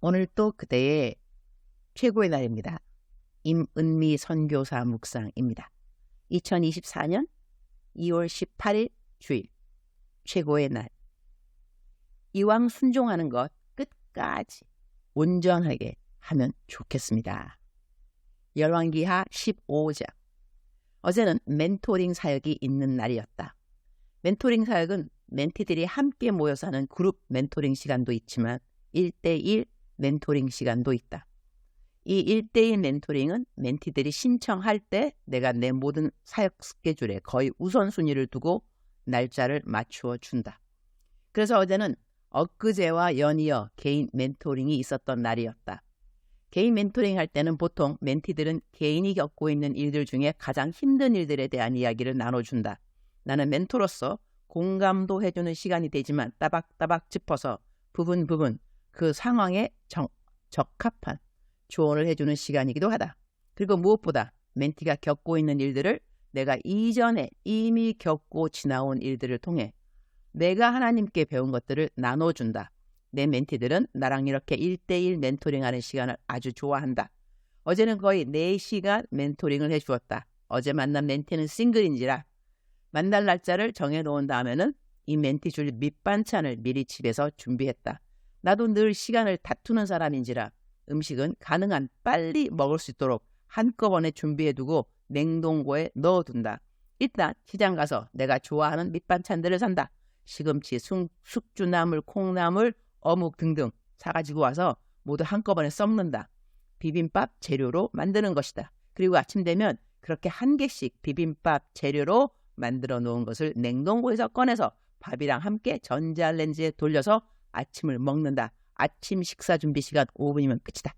오늘 또 그대의 최고의 날입니다. 임은미 선교사 묵상입니다. 2024년 2월 18일 주일 최고의 날. 이왕 순종하는 것 끝까지 온전하게 하면 좋겠습니다. 열왕기하 15장. 어제는 멘토링 사역이 있는 날이었다. 멘토링 사역은 멘티들이 함께 모여서 하는 그룹 멘토링 시간도 있지만 1대1 멘토링 시간도 있다. 이 1대1 멘토링은 멘티들이 신청할 때 내가 내 모든 사역 스케줄에 거의 우선순위를 두고 날짜를 맞추어 준다. 그래서 어제는 엊그제와 연이어 개인 멘토링이 있었던 날이었다. 개인 멘토링 할 때는 보통 멘티들은 개인이 겪고 있는 일들 중에 가장 힘든 일들에 대한 이야기를 나눠준다. 나는 멘토로서 공감도 해주는 시간이 되지만 따박따박 짚어서 부분 그 상황에 적합한 조언을 해주는 시간이기도 하다. 그리고 무엇보다 멘티가 겪고 있는 일들을 내가 이전에 이미 겪고 지나온 일들을 통해 내가 하나님께 배운 것들을 나눠준다. 내 멘티들은 나랑 이렇게 1대1 멘토링하는 시간을 아주 좋아한다. 어제는 거의 4시간 멘토링을 해주었다. 어제 만난 멘티는 싱글인지라 만날 날짜를 정해놓은 다음에는 이 멘티 줄 밑반찬을 미리 집에서 준비했다. 나도 늘 시간을 다투는 사람인지라 음식은 가능한 빨리 먹을 수 있도록 한꺼번에 준비해두고 냉동고에 넣어둔다. 일단 시장 가서 내가 좋아하는 밑반찬들을 산다. 시금치, 숙주나물, 콩나물, 어묵 등등 사가지고 와서 모두 한꺼번에 섞는다. 비빔밥 재료로 만드는 것이다. 그리고 아침 되면 그렇게 한 개씩 비빔밥 재료로 만들어 놓은 것을 냉동고에서 꺼내서 밥이랑 함께 전자레인지에 돌려서 아침을 먹는다. 아침 식사 준비 시간 5분이면 끝이다.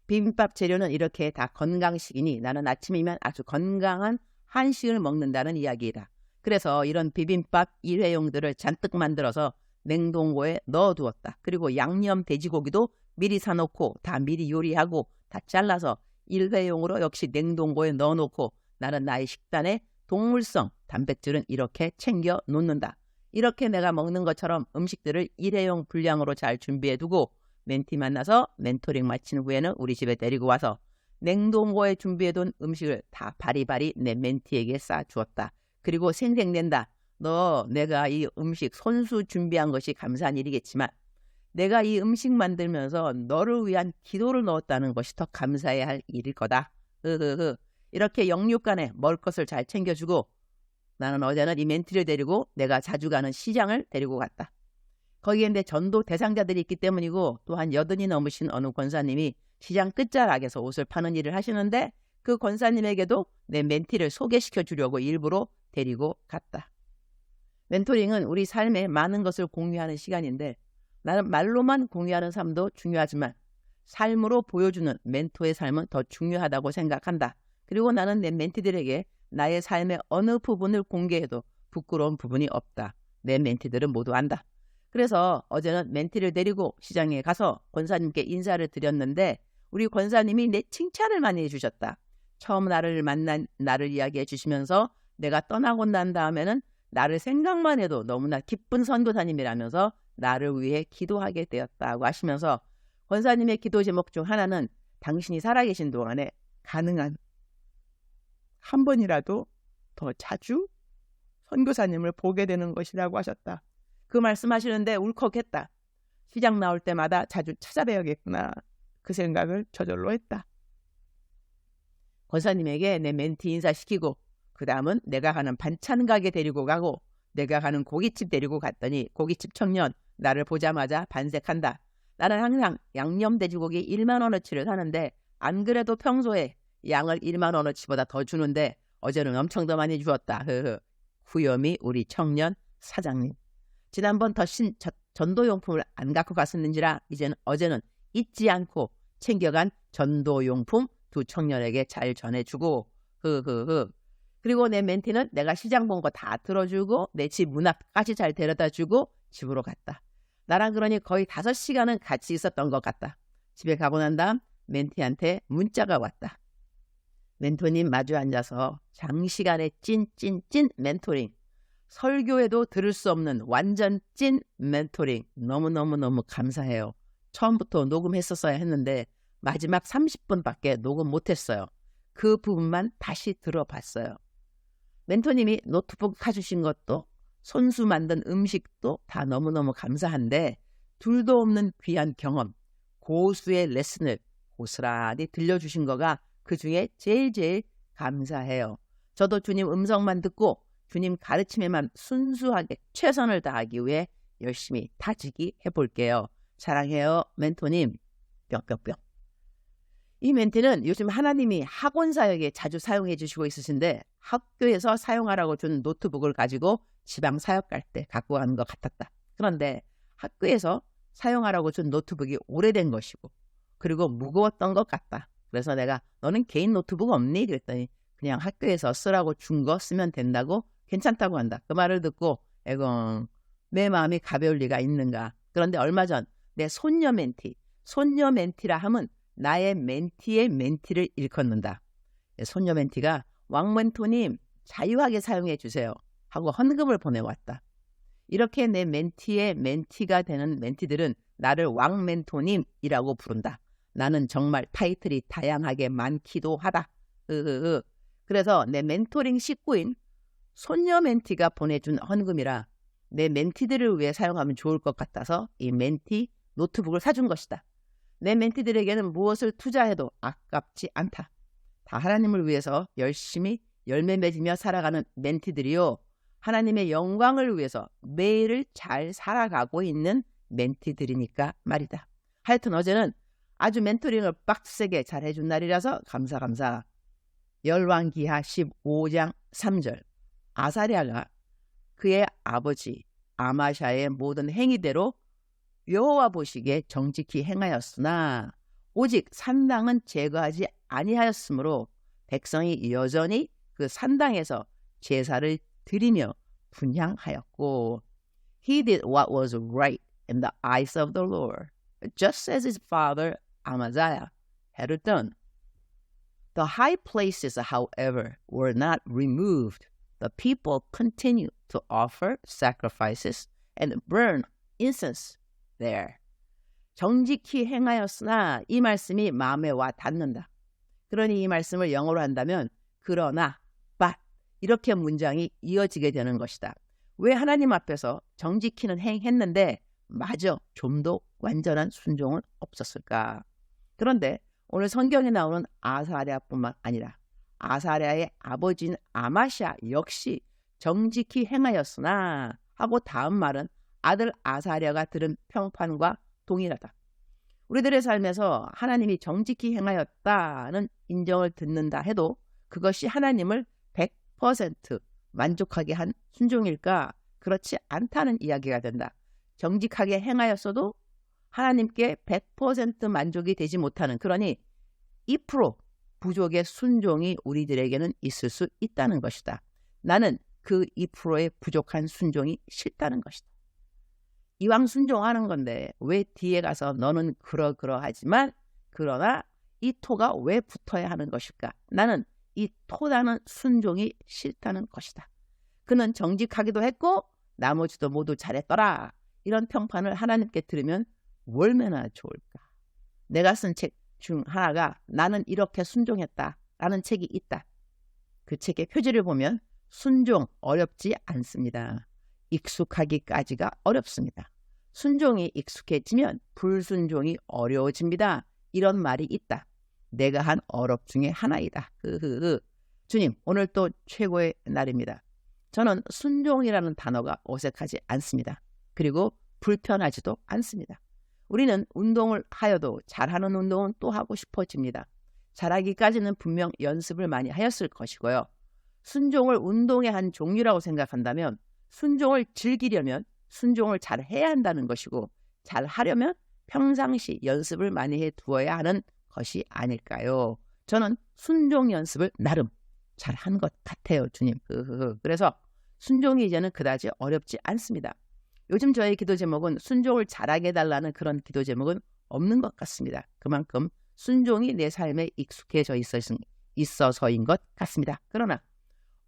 비빔밥 재료는 이렇게 다 건강식이니 나는 아침이면 아주 건강한 한식을 먹는다는 이야기이다. 그래서 이런 비빔밥 일회용들을 잔뜩 만들어서 냉동고에 넣어두었다. 그리고 양념 돼지고기도 미리 사놓고 다 미리 요리하고 다 잘라서 일회용으로 역시 냉동고에 넣어놓고 나는 나의 식단에 동물성 단백질은 이렇게 챙겨 놓는다. 이렇게 내가 먹는 것처럼 음식들을 일회용 분량으로 잘 준비해두고 멘티 만나서 멘토링 마친 후에는 우리 집에 데리고 와서 냉동고에 준비해둔 음식을 다 바리바리 내 멘티에게 싸주었다. 그리고 생색낸다. 너 내가 이 음식 손수 준비한 것이 감사한 일이겠지만 내가 이 음식 만들면서 너를 위한 기도를 넣었다는 것이 더 감사해야 할 일일 거다. 이렇게 영육간에 먹을 것을 잘 챙겨주고 나는 어제는 이 멘티를 데리고 내가 자주 가는 시장을 데리고 갔다. 거기에 내 전도 대상자들이 있기 때문이고 또한 80이 넘으신 어느 권사님이 시장 끝자락에서 옷을 파는 일을 하시는데 그 권사님에게도 내 멘티를 소개시켜 주려고 일부러 데리고 갔다. 멘토링은 우리 삶에 많은 것을 공유하는 시간인데 나는 말로만 공유하는 삶도 중요하지만 삶으로 보여주는 멘토의 삶은 더 중요하다고 생각한다. 그리고 나는 내 멘티들에게 나의 삶의 어느 부분을 공개해도 부끄러운 부분이 없다. 내 멘티들은 모두 안다. 그래서 어제는 멘티를 데리고 시장에 가서 권사님께 인사를 드렸는데 우리 권사님이 내 칭찬을 많이 해주셨다. 처음 나를 만난 나를 이야기해 주시면서 내가 떠나고 난 다음에는 나를 생각만 해도 너무나 기쁜 선교사님이라면서 나를 위해 기도하게 되었다고 하시면서 권사님의 기도 제목 중 하나는 당신이 살아계신 동안에 가능한 한 번이라도 더 자주 선교사님을 보게 되는 것이라고 하셨다. 그 말씀하시는데 울컥했다. 시장 나올 때마다 자주 찾아뵈야겠구나. 그 생각을 저절로 했다. 권사님에게 내 멘티 인사시키고 그 다음은 내가 가는 반찬 가게 데리고 가고 내가 가는 고깃집 데리고 갔더니 고깃집 청년 나를 보자마자 반색한다. 나는 항상 양념 돼지고기 1만 원어치를 사는데 안 그래도 평소에 양을 1만 원어치보다 더 주는데 어제는 엄청 더 많이 주었다. 후염이 우리 청년 사장님. 지난번 전도용품을 안 갖고 갔었는지라 어제는 잊지 않고 챙겨간 전도용품 두 청년에게 잘 전해주고 그리고 내 멘티는 내가 시장 본 거 다 들어주고 내 집 문 앞까지 잘 데려다주고 집으로 갔다. 나랑 그러니 거의 5시간은 같이 있었던 것 같다. 집에 가고 난 다음 멘티한테 문자가 왔다. 멘토님 마주 앉아서 장시간의 찐 멘토링. 설교에도 들을 수 없는 완전 찐 멘토링. 너무너무 감사해요. 처음부터 녹음했었어야 했는데 마지막 30분밖에 녹음 못했어요. 그 부분만 다시 들어봤어요. 멘토님이 노트북 사주신 것도 손수 만든 음식도 다 너무너무 감사한데 둘도 없는 귀한 경험, 고수의 레슨을 고스란히 들려주신 거가 그중에 제일 감사해요. 저도 주님 음성만 듣고 주님 가르침에만 순수하게 최선을 다하기 위해 열심히 다지기 해볼게요. 사랑해요, 멘토님. 뿅뿅뿅. 이 멘트는 요즘 하나님이 학원 사역에 자주 사용해 주시고 있으신데 학교에서 사용하라고 준 노트북을 가지고 지방 사역 갈 때 갖고 가는 것 같았다. 그런데 학교에서 사용하라고 준 노트북이 오래된 것이고 그리고 무거웠던 것 같다. 그래서 내가 너는 개인 노트북 없니? 그랬더니 그냥 학교에서 쓰라고 준 거 쓰면 된다고 괜찮다고 한다. 그 말을 듣고 에공 내 마음이 가벼울 리가 있는가. 그런데 얼마 전 내 손녀 멘티라 하면 나의 멘티의 멘티를 일컫는다. 손녀 멘티가 왕멘토님 자유하게 사용해 주세요 하고 헌금을 보내왔다. 이렇게 내 멘티의 멘티가 되는 멘티들은 나를 왕멘토님이라고 부른다. 나는 정말 타이틀이 다양하게 많기도 하다. 그래서 내 멘토링 식구인 손녀 멘티가 보내준 헌금이라 내 멘티들을 위해 사용하면 좋을 것 같아서 이 멘티 노트북을 사준 것이다. 내 멘티들에게는 무엇을 투자해도 아깝지 않다. 다 하나님을 위해서 열심히 열매 맺으며 살아가는 멘티들이요. 하나님의 영광을 위해서 매일을 잘 살아가고 있는 멘티들이니까 말이다. 하여튼 어제는 아주 멘토링을 빡세게 잘 해준 날이라서 감사. 열왕기하 15장 3절 아사랴가 그의 아버지 아마샤의 모든 행위대로 여호와 보시기에 정직히 행하였으나 오직 산당은 제거하지 아니하였으므로 백성이 여전히 그 산당에서 제사를 드리며 분향하였고 He did what was right in the eyes of the Lord, just as his father Amaziah had done. The high places, however, were not removed. The people continued to offer sacrifices and burn incense there. 정직히 행하였으나 이 말씀이 마음에 와 닿는다. 그러니 이 말씀을 영어로 한다면 그러나, but 이렇게 문장이 이어지게 되는 것이다. 왜 하나님 앞에서 정직히는 행했는데 마저 좀 더 완전한 순종은 없었을까? 그런데 오늘 성경에 나오는 아사랴뿐만 아니라 아사랴의 아버지인 아마샤 역시 정직히 행하였으나 하고 다음 말은 아들 아사랴가 들은 평판과 동일하다. 우리들의 삶에서 하나님이 정직히 행하였다는 인정을 듣는다 해도 그것이 하나님을 100% 만족하게 한 순종일까? 그렇지 않다는 이야기가 된다. 정직하게 행하였어도 하나님께 100% 만족이 되지 못하는, 그러니 2% 부족의 순종이 우리들에게는 있을 수 있다는 것이다. 나는 그 2%의 부족한 순종이 싫다는 것이다. 이왕 순종하는 건데 왜 뒤에 가서 너는 그러하지만 그러나 이 토가 왜 붙어야 하는 것일까? 나는 이 토라는 순종이 싫다는 것이다. 그는 정직하기도 했고 나머지도 모두 잘했더라. 이런 평판을 하나님께 들으면 얼마나 좋을까? 내가 쓴 책 중 하나가 나는 이렇게 순종했다라는 책이 있다. 그 책의 표지를 보면 순종 어렵지 않습니다. 익숙하기까지가 어렵습니다. 순종이 익숙해지면 불순종이 어려워집니다. 이런 말이 있다. 내가 한 어렵 중에 하나이다. 주님, 오늘 또 최고의 날입니다. 저는 순종이라는 단어가 어색하지 않습니다. 그리고 불편하지도 않습니다. 우리는 운동을 하여도 잘하는 운동은 또 하고 싶어집니다. 잘하기까지는 분명 연습을 많이 하였을 것이고요. 순종을 운동의 한 종류라고 생각한다면 순종을 즐기려면 순종을 잘 해야 한다는 것이고 잘 하려면 평상시 연습을 많이 해 두어야 하는 것이 아닐까요? 저는 순종 연습을 나름 잘한 것 같아요, 주님. 그래서 순종이 이제는 그다지 어렵지 않습니다. 요즘 저의 기도 제목은 순종을 잘하게 해달라는 그런 기도 제목은 없는 것 같습니다. 그만큼 순종이 내 삶에 익숙해져 있어서인 것 같습니다. 그러나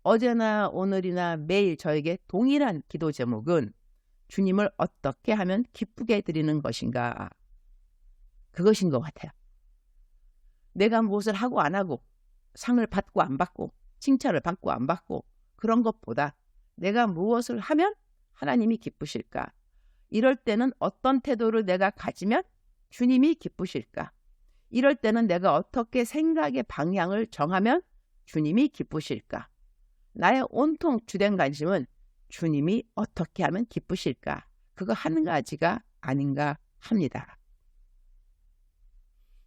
어제나 오늘이나 매일 저에게 동일한 기도 제목은 주님을 어떻게 하면 기쁘게 드리는 것인가? 그것인 것 같아요. 내가 무엇을 하고 안 하고, 상을 받고 안 받고, 칭찬을 받고 안 받고, 그런 것보다 내가 무엇을 하면 하나님이 기쁘실까? 이럴 때는 어떤 태도를 내가 가지면 주님이 기쁘실까? 이럴 때는 내가 어떻게 생각의 방향을 정하면 주님이 기쁘실까? 나의 온통 주된 관심은 주님이 어떻게 하면 기쁘실까? 그거 한 가지가 아닌가 합니다.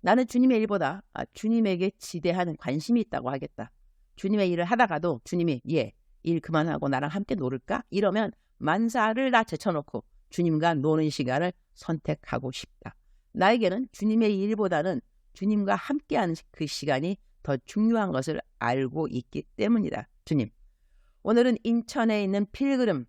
나는 주님의 일보다 주님에게 지대한 관심이 있다고 하겠다. 주님의 일을 하다가도 주님이 일 그만하고 나랑 함께 놀을까? 이러면 만사를 다 제쳐놓고 주님과 노는 시간을 선택하고 싶다. 나에게는 주님의 일보다는 주님과 함께하는 그 시간이 더 중요한 것을 알고 있기 때문이다. 주님, 오늘은 인천에 있는 필그름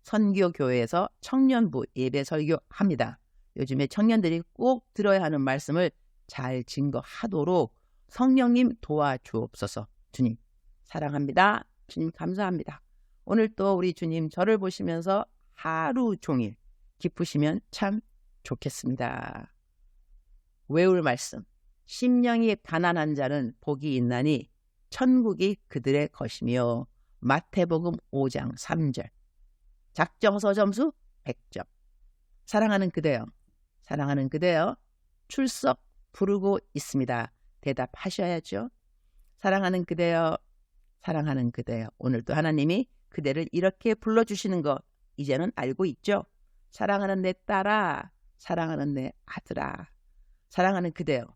선교교회에서 청년부 예배 설교합니다. 요즘에 청년들이 꼭 들어야 하는 말씀을 잘 증거하도록 성령님 도와주옵소서. 주님 사랑합니다. 주님 감사합니다. 오늘 또 우리 주님 저를 보시면서 하루 종일 기쁘시면 참 좋겠습니다. 외울 말씀. 심령이 가난한 자는 복이 있나니 천국이 그들의 것이며 마태복음 5장 3절. 작정서 점수 100점. 사랑하는 그대여, 사랑하는 그대여, 출석 부르고 있습니다. 대답하셔야죠. 사랑하는 그대여, 사랑하는 그대여. 오늘도 하나님이 그대를 이렇게 불러주시는 거 이제는 알고 있죠? 사랑하는 내 딸아, 사랑하는 내 아들아. 사랑하는 그대여,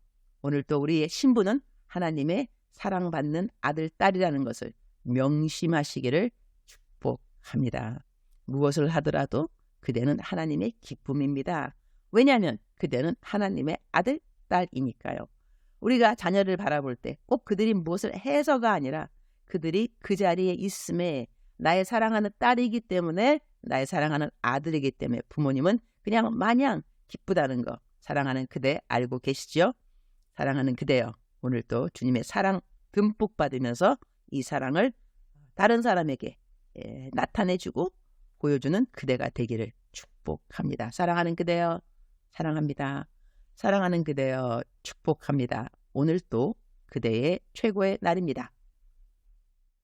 오늘도 우리의 신부는 하나님의 사랑받는 아들, 딸이라는 것을 명심하시기를 축복합니다. 무엇을 하더라도 그대는 하나님의 기쁨입니다. 왜냐하면 그대는 하나님의 아들, 딸이니까요. 우리가 자녀를 바라볼 때 꼭 그들이 무엇을 해서가 아니라 그들이 그 자리에 있음에 나의 사랑하는 딸이기 때문에, 나의 사랑하는 아들이기 때문에 부모님은 그냥 마냥 기쁘다는 거 사랑하는 그대 알고 계시죠? 사랑하는 그대여, 오늘도 주님의 사랑 듬뿍 받으면서 이 사랑을 다른 사람에게 나타내주고 보여주는 그대가 되기를 축복합니다. 사랑하는 그대여, 사랑합니다. 사랑하는 그대여, 축복합니다. 오늘 또 그대의 최고의 날입니다.